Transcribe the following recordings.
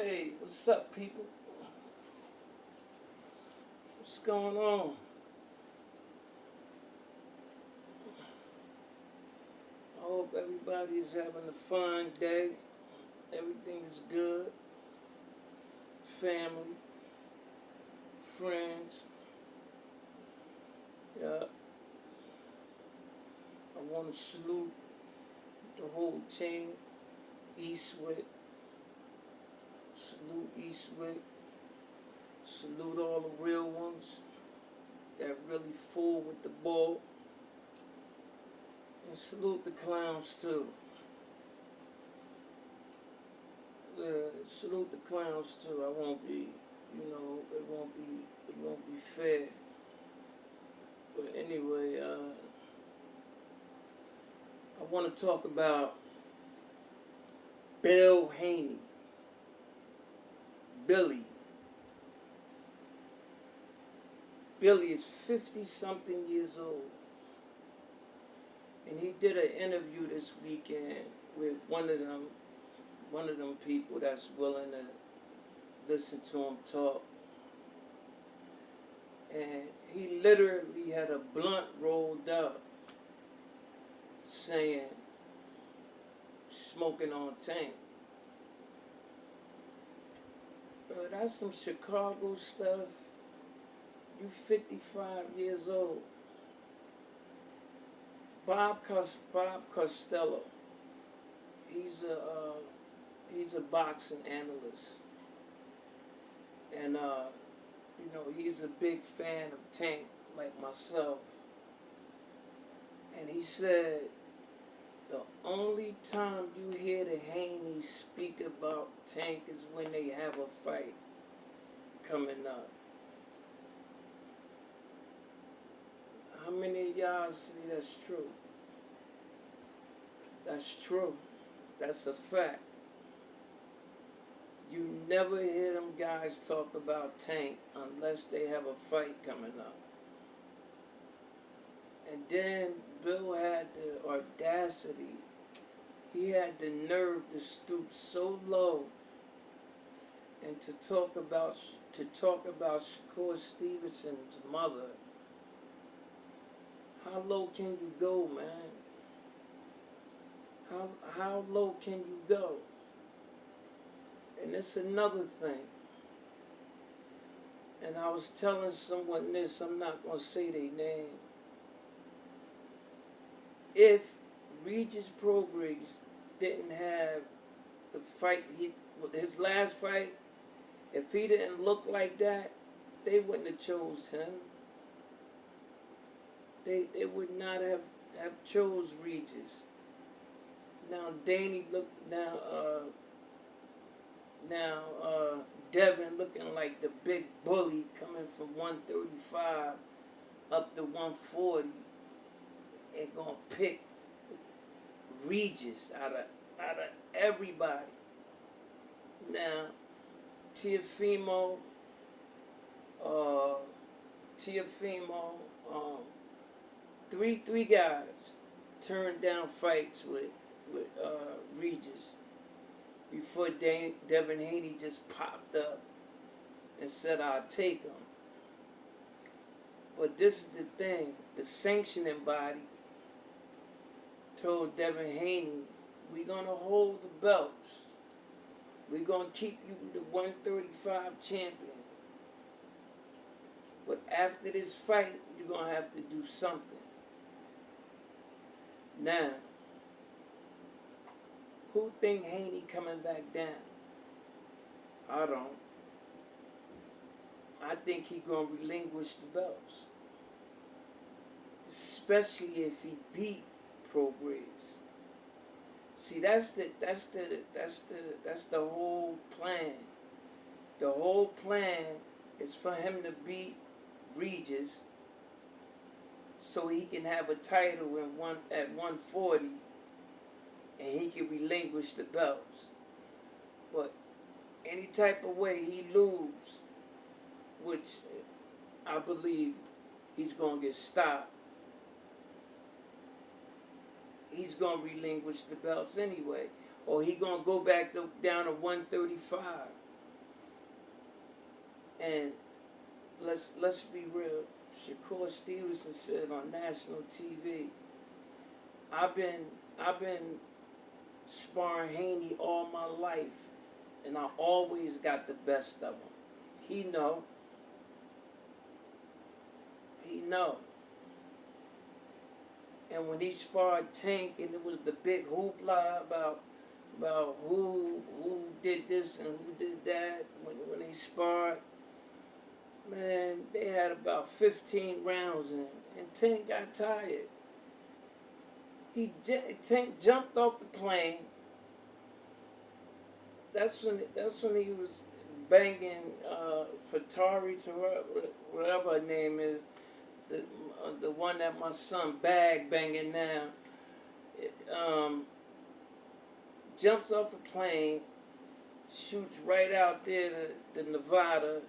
Hey, what's up, people? What's going on? I hope everybody is having a fine day. Everything is good. Family, friends. Yeah. I want to salute the whole team. Eastwood. Salute Eastwood. Salute all the real ones that really fool with the ball. And salute the clowns too. Salute the clowns too. I won't be, it won't be fair. But anyway, I want to talk about Bill Haney. Billy. Billy is 50-something years old. And he did an interview this weekend with one of them people that's willing to listen to him talk. And he literally had a blunt rolled up saying, smoking on Tank. Bro, that's some Chicago stuff. You 55 years old. Bob Costello. He's a boxing analyst, and he's a big fan of Tank like myself. And he said the only time you hear the Haney speak about Tank is when they have a fight coming up. How many of y'all see that's true? That's true. That's a fact. You never hear them guys talk about Tank unless they have a fight coming up. And then Bill had the audacity, he had the nerve to stoop so low and to talk about Shakur Stevenson's mother. How low can you go, man? How low can you go? And it's another thing. And I was telling someone this, I'm not going to say their name. If Regis Prograis didn't have the fight, his last fight, if he didn't look like that, they wouldn't have chose him. They would not have chose Regis. Now Devin looking like the big bully coming from 135 up to 140 and gonna pick Regis out of everybody. Now Tiafimo, three guys turned down fights with Regis before Devin Haney just popped up and said, I'll take him. But this is the thing, the sanctioning body told Devin Haney, we're going to hold the belts. We're going to keep you the 135 champion. But after this fight, you're going to have to do something. Now, who think Haney coming back down? I don't. I think he gonna relinquish the belts, especially if he beat Prograis. See, that's the whole plan. The whole plan is for him to beat Regis, so he can have a title at 140. And he can relinquish the belts. But any type of way he lose, which I believe he's going to get stopped, he's going to relinquish the belts anyway. Or he going to go back down to 135. And let's be real. Shakur Stevenson said on national TV, I've been sparring Haney all my life, and I always got the best of him. He know. He know. And when he sparred Tank, and it was the big hoopla about who did this and who did that when they sparred, man, they had about 15 rounds in, and Tank got tired. Tank jumped off the plane. That's when he was banging Fatari to her, whatever her name is, the one that my son Bag banging now. Jumps off a plane, shoots right out there to Nevada,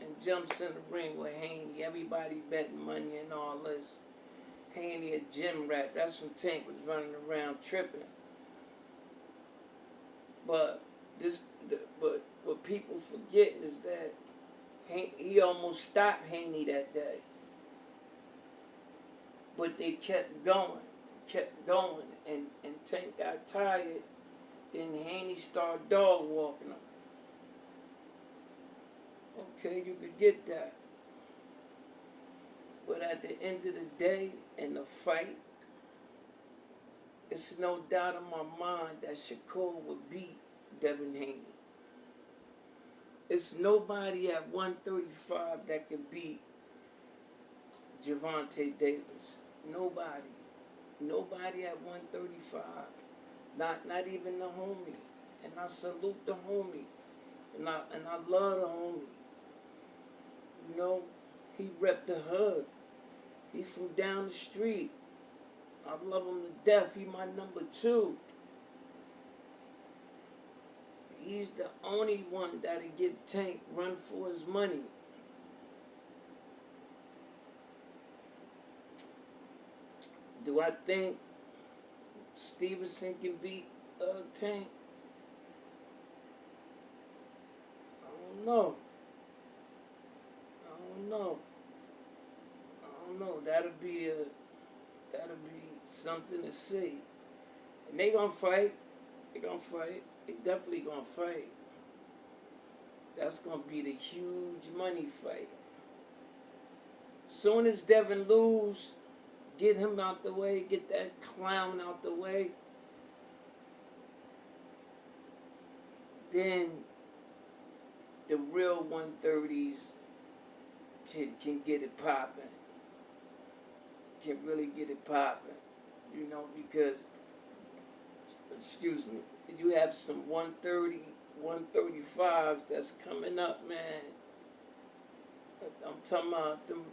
and jumps in the ring with Haney. Everybody betting money and all this. Haney a gym rat. That's when Tank was running around tripping. But what people forget is that he almost stopped Haney that day. But they kept going, and Tank got tired. Then Haney started dog walking him. Okay, you could get that. But at the end of the day, in the fight, it's no doubt in my mind that Shakur would beat Devin Haney. It's nobody at 135 that can beat Gervonta Davis. Nobody. Nobody at 135. Not even the homie. And I salute the homie. And I love the homie. You know, he repped the hood. He from down the street. I love him to death. He my number 2. He's the only one that'll give Tank run for his money. Do I think Stevenson can beat Tank? I don't know. That'll be something to see. And they gonna fight. They definitely gonna fight. That's gonna be the huge money fight. Soon as Devin lose, get him out the way, get that clown out the way, then the real 130s can get it popping. Can really get it popping. You know, because, excuse me, you have some 130, 135s that's coming up, man. I'm talking about them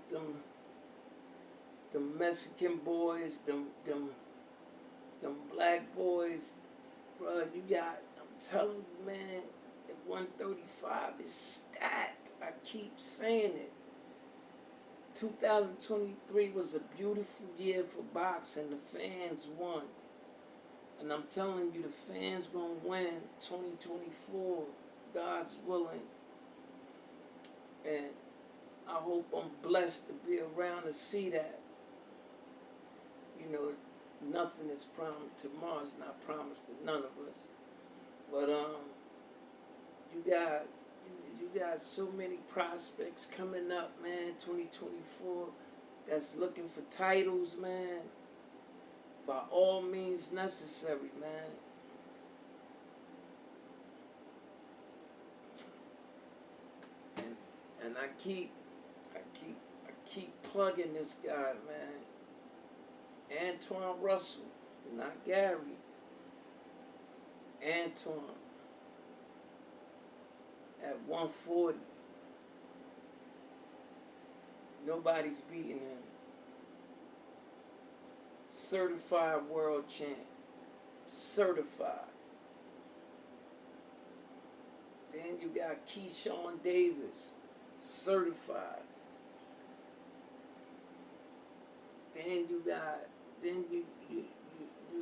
Mexican boys, them black boys, bro. You got, I'm telling you, man, at 135 is stacked. I keep saying it. 2023 was a beautiful year for boxing. The fans won. And I'm telling you, the fans gonna win 2024, God's willing. And I hope I'm blessed to be around to see that. You know, nothing is promised. Tomorrow's not promised to none of us. But you got so many prospects coming up, man. 2024, that's looking for titles, man. By all means necessary, man. And I keep plugging this guy, man. Antoine Russell, not Gary. Antoine at 140. Nobody's beating him. Certified world champ. Certified. Then you got Keyshawn Davis. Certified. Then you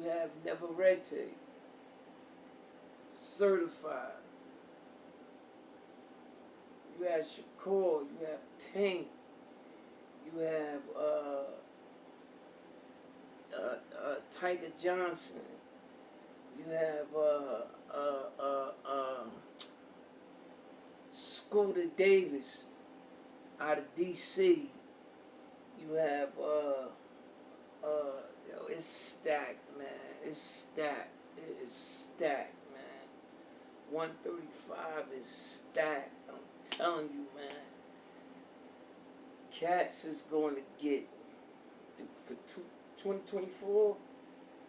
have Neverete. Certified. You have Shakur, you have Tank, you have Tiger Johnson, you have Scooter Davis out of DC. You have yo, it's stacked, man. It's stacked. It is stacked, man. 135 is stacked. I'm telling you, man. Cats is going to get for 2024.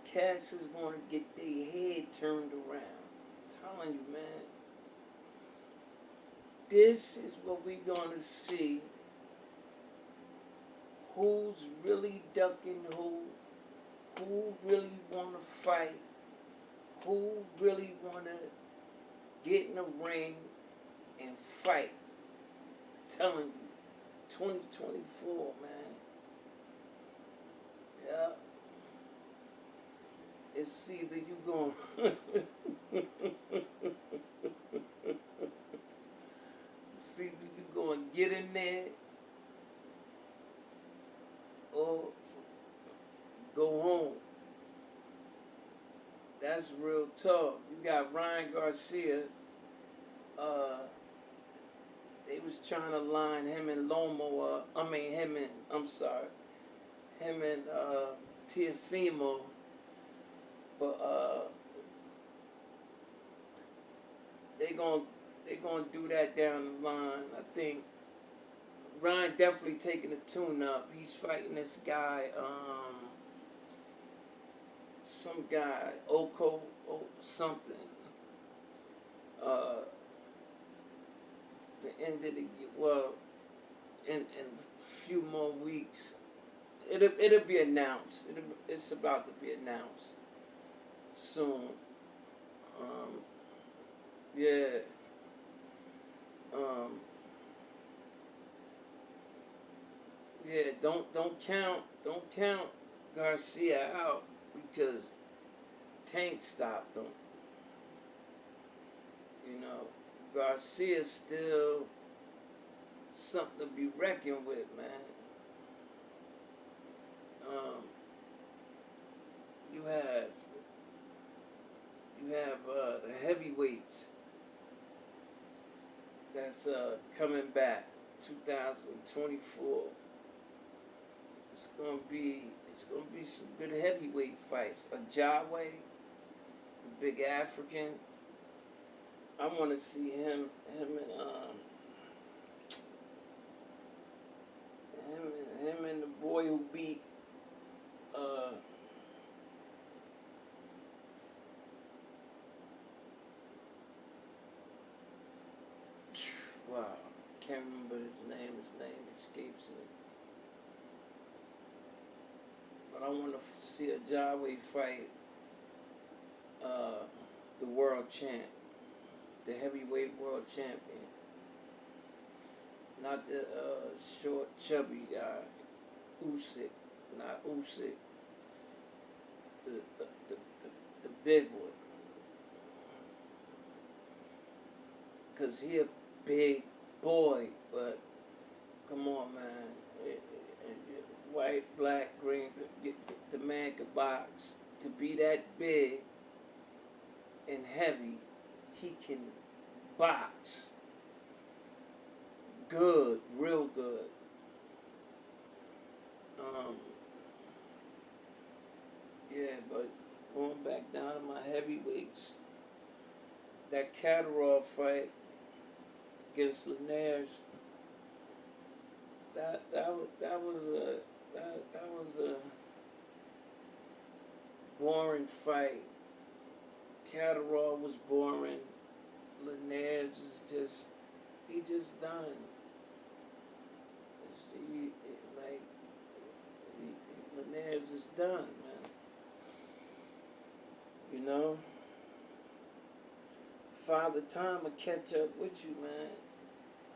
Cats is going to get their head turned around. I'm telling you, man. This is what we're going to see. Who's really ducking who really want to fight, who really want to get in the ring and fight. I'm telling you, 2024, man. Yeah. It's either you going it's either you going to get in there or go home. That's real talk. You got Ryan Garcia. They was trying to line him and Lomo up. Him and Tiafimo. But they gonna do that down the line. I think Ryan definitely taking the tune up. He's fighting this guy, some guy, Oko something. The end of the year, in a few more weeks, it'll be announced. It's about to be announced soon. Yeah. Yeah, don't count Garcia out because Tank stopped him. You know, Garcia's still something to be reckoned with, man. You have the heavyweights that's coming back 2024. It's gonna be some good heavyweight fights. A Jawway, the big African. I want to see him and the boy who beat wow, can't remember his name. His name escapes me. But I want to see a Jawway fight the world champ, the heavyweight world champion, not the short chubby guy, Usyk, not Usyk, the big one, cause he a big boy, but come on, man. White, black, green, the man could box. To be that big and heavy, he can box. Good, real good. Yeah, but going back down to my heavyweights, that Catterall fight against Linares, that was a boring fight. Catterall was boring. Linares is he just done. Linares is done, man. You know? Father Time will catch up with you, man.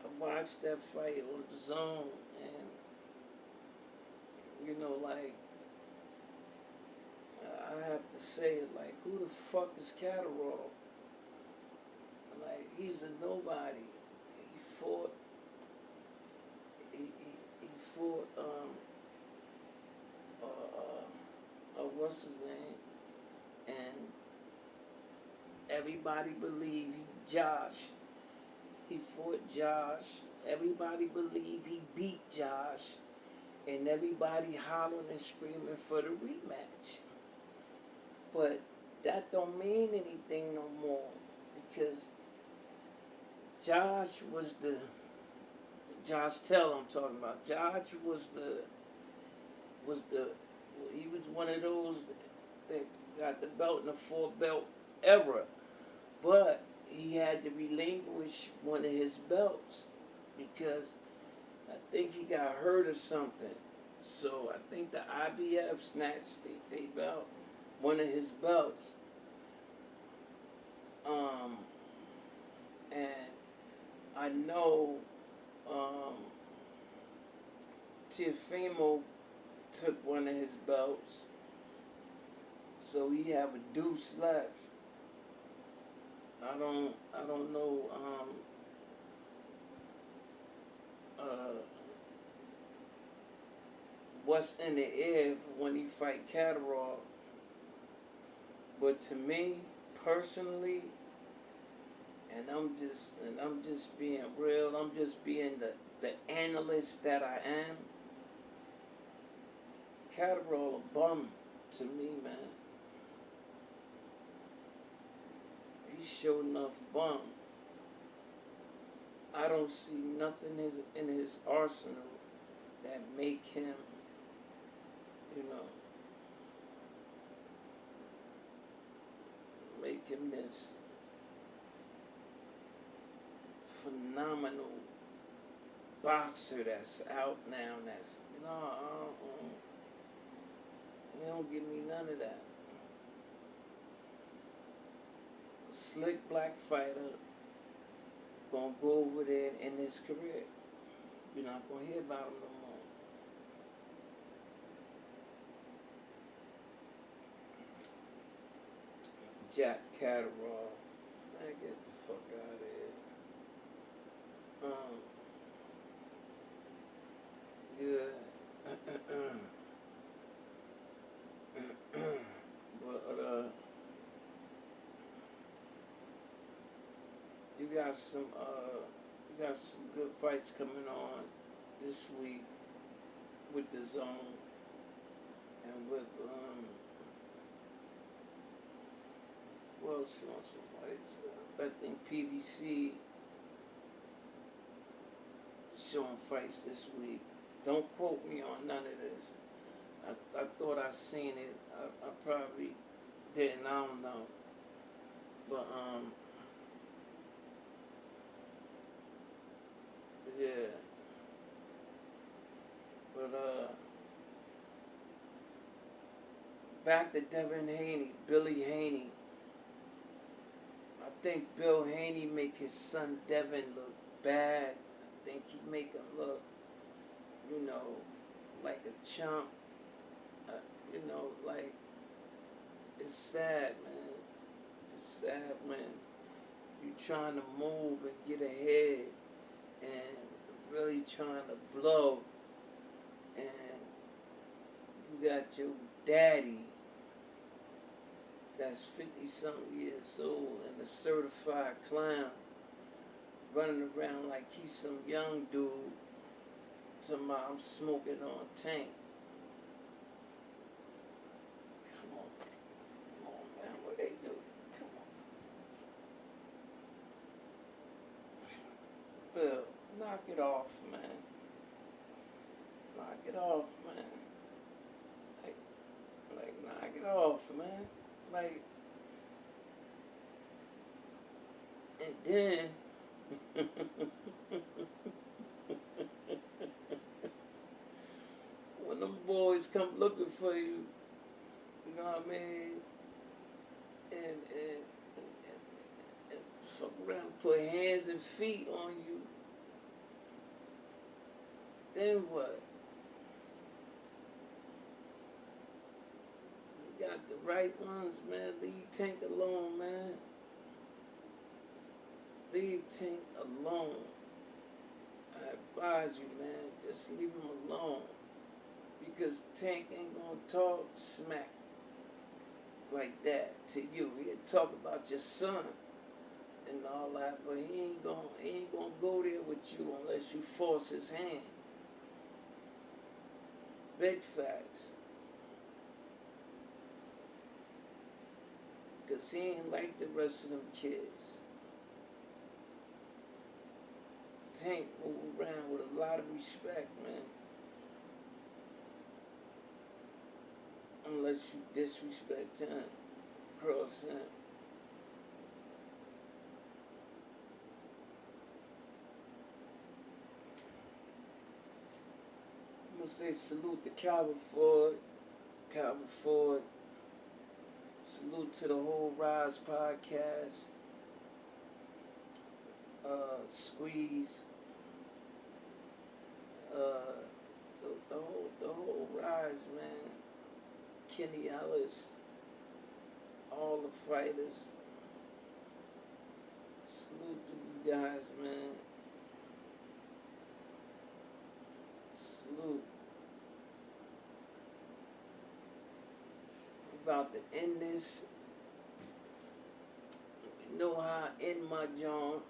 I watched that fight on the Zone, and you know, like, I have to say it, like, who the fuck is Catterall? Like, he's a nobody. He fought fought what's his name, and everybody believed Josh. He fought Josh. Everybody believed he beat Josh, and everybody hollering and screaming for the rematch. But that don't mean anything no more, because Josh was the Josh Tell I'm talking about. Josh was he was one of those that got the belt in the 4-belt era, but he had to relinquish one of his belts because I think he got hurt or something. So I think the IBF snatched they belt, one of his belts. And I know Tiafimo took one of his belts, so he have a deuce left. I don't know what's in the air when he fight Catterall, but to me personally, and I'm just being real, I'm just being the analyst that I am. Catterall a bum to me, man. He's sure enough bum. I don't see nothing in his arsenal that make him, make him this phenomenal boxer that's out now. That's he don't give me none of that. A slick black fighter gonna go over there and end his career. You're not gonna hear about him no more. Jack Catterall, man, get the fuck out of here. Yeah. But you got some good fights coming on this week with the Zone and with what else you want some fights? I think PBC showing fights this week. Don't quote me on none of this. I thought I seen it. I probably didn't. I don't know. But yeah. But back to Devin Haney, Billy Haney. I think Bill Haney make his son Devin look bad. I think he make him look, like a chump. Like, it's sad, man. It's sad when you trying to move and get ahead and really trying to blow, and you got your daddy that's 50-something years old and a certified clown running around like he's some young dude talking about I'm smoking on tank. Come on, man, what they do? Come on. Bill, knock it off, man. Knock it off, man. Like knock it off, man. Like, and then when them boys come looking for you, you know what I mean, and fuck around and put hands and feet on you, then what? You got the right ones, man. Leave Tank alone, man. Leave Tank alone. advise you, man, just leave him alone. Because Tank ain't gonna talk smack like that to you. He'll talk about your son and all that, but he ain't gonna go there with you unless you force his hand. Big facts. Cause he ain't like the rest of them kids. Tank move around with a lot of respect, man. Unless you disrespect him, cross him. I'm gonna say salute to Calvin Ford. Calvin Ford. Salute to the whole Rise podcast. Squeeze. The whole Rise, man. Kenny Ellis. All the fighters. Salute to you guys, man. Salute. About to end this. You know how I end my joint.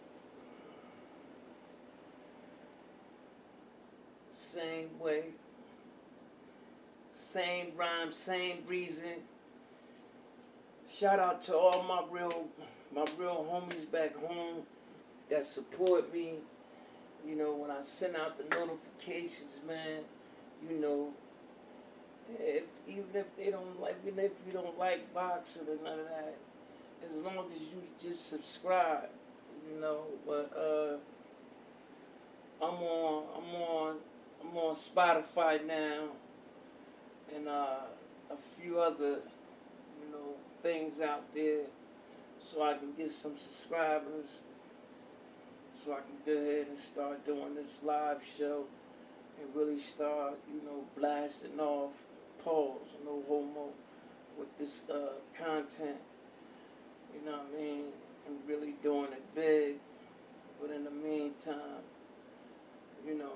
Same way. Same rhyme, same reason. Shout out to all my real homies back home that support me. You know, when I send out the notifications, man, you know, even if you don't like boxing or none of that, as long as you just subscribe, you know. But I'm on Spotify now, and a few other, you know, things out there, so I can get some subscribers, so I can go ahead and start doing this live show and really start, you know, blasting off, pause, no homo, with this content, you know what I mean, and really doing it big. But in the meantime, you know,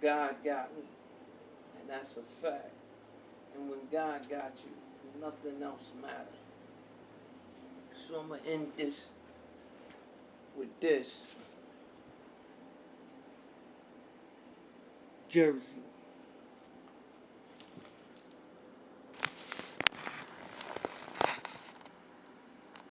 God got me, and that's a fact. And when God got you, nothing else matters. So I'm gonna end this with this. Jersey.